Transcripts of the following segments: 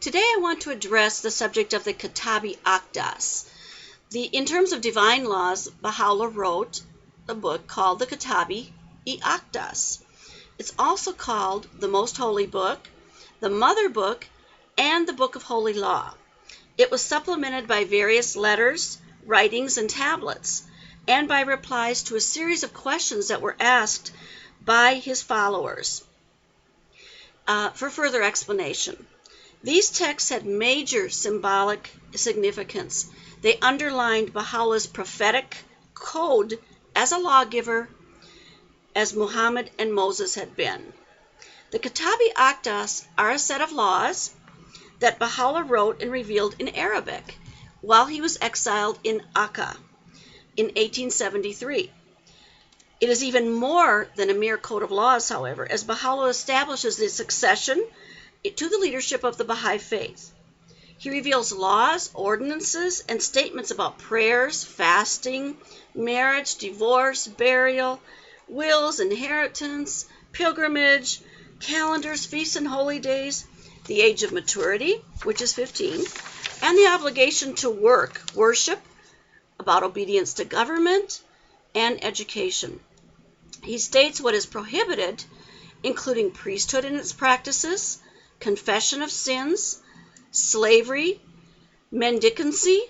Today I want to address the subject of the Kitab-i-Aqdas. In terms of divine laws, Baha'u'llah wrote a book called the Kitab-i-Aqdas. It's also called the Most Holy Book, the Mother Book, and the Book of Holy Law. It was supplemented by various letters, writings, and tablets, and by replies to a series of questions that were asked by his followers for further explanation. These texts had major symbolic significance. They underlined Baha'u'llah's prophetic code as a lawgiver, as Muhammad and Moses had been. The Kitab-i-Aqdas are a set of laws that Baha'u'llah wrote and revealed in Arabic while he was exiled in Akka in 1873. It is even more than a mere code of laws, however, as Baha'u'llah establishes the succession to the leadership of the Baha'i faith. He reveals laws, ordinances, and statements about prayers, fasting, marriage, divorce, burial, wills, inheritance, pilgrimage, calendars, feasts and holy days, the age of maturity, which is 15, and the obligation to worship, about obedience to government, and education. He states what is prohibited, including priesthood and its practices, confession of sins, slavery, mendicancy,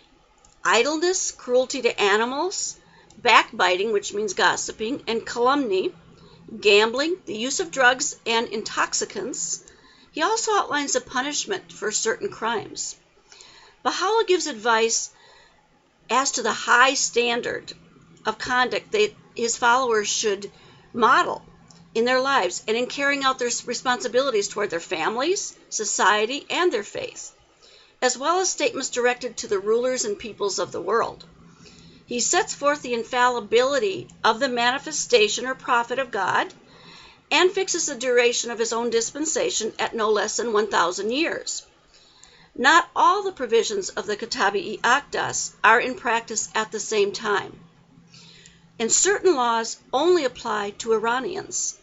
idleness, cruelty to animals, backbiting, which means gossiping, and calumny, gambling, the use of drugs and intoxicants. He also outlines the punishment for certain crimes. Baha'u'llah gives advice as to the high standard of conduct that his followers should model in their lives and in carrying out their responsibilities toward their families, society, and their faith, as well as statements directed to the rulers and peoples of the world. He sets forth the infallibility of the manifestation or prophet of God and fixes the duration of his own dispensation at no less than 1,000 years. Not all the provisions of the Kitab-i-Aqdas are in practice at the same time, and certain laws only apply to Iranians.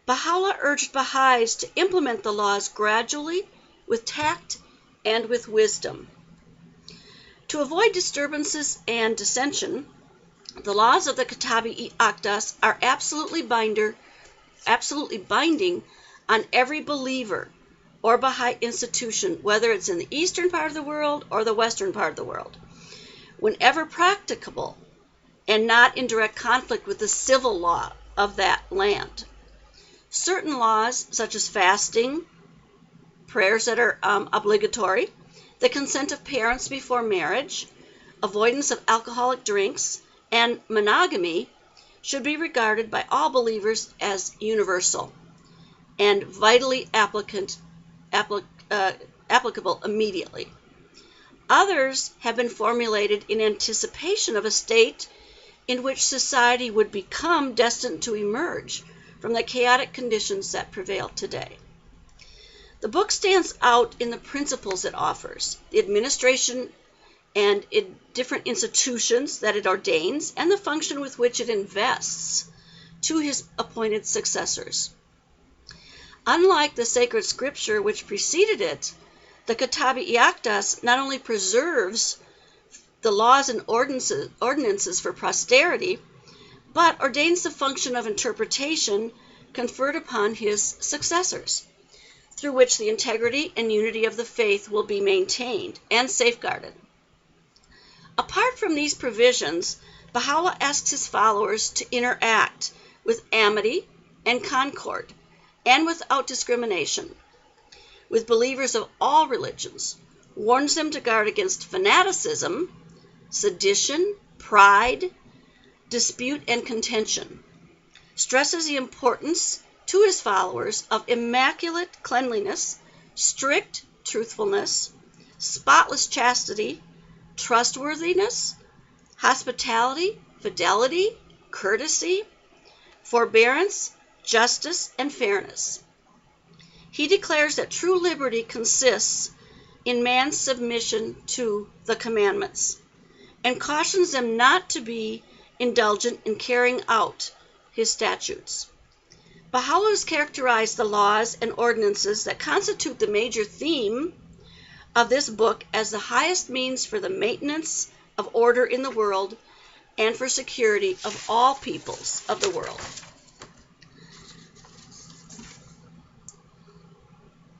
Baha'u'llah urged Baha'is to implement the laws gradually, with tact, and with wisdom. To avoid disturbances and dissension, the laws of the Kitab-i-Aqdas are absolutely binding on every believer or Baha'i institution, whether it's in the eastern part of the world or the western part of the world, whenever practicable and not in direct conflict with the civil law of that land. Certain laws, such as fasting, prayers that are obligatory, the consent of parents before marriage, avoidance of alcoholic drinks, and monogamy, should be regarded by all believers as universal and vitally applicable immediately. Others have been formulated in anticipation of a state in which society would become destined to emerge from the chaotic conditions that prevail today. The book stands out in the principles it offers, the administration and different institutions that it ordains, and the function with which it invests to his appointed successors. Unlike the sacred scripture which preceded it, the Kitab-i-Aqdas not only preserves the laws and ordinances for posterity, but ordains the function of interpretation conferred upon his successors, through which the integrity and unity of the faith will be maintained and safeguarded. Apart from these provisions, Baha'u'llah asks his followers to interact with amity and concord, and without discrimination, with believers of all religions, warns them to guard against fanaticism, sedition, pride, dispute, and contention, stresses the importance to his followers of immaculate cleanliness, strict truthfulness, spotless chastity, trustworthiness, hospitality, fidelity, courtesy, forbearance, justice, and fairness. He declares that true liberty consists in man's submission to the commandments, and cautions them not to be indulgent in carrying out his statutes. Baha'u'llah has characterized the laws and ordinances that constitute the major theme of this book as the highest means for the maintenance of order in the world and for security of all peoples of the world.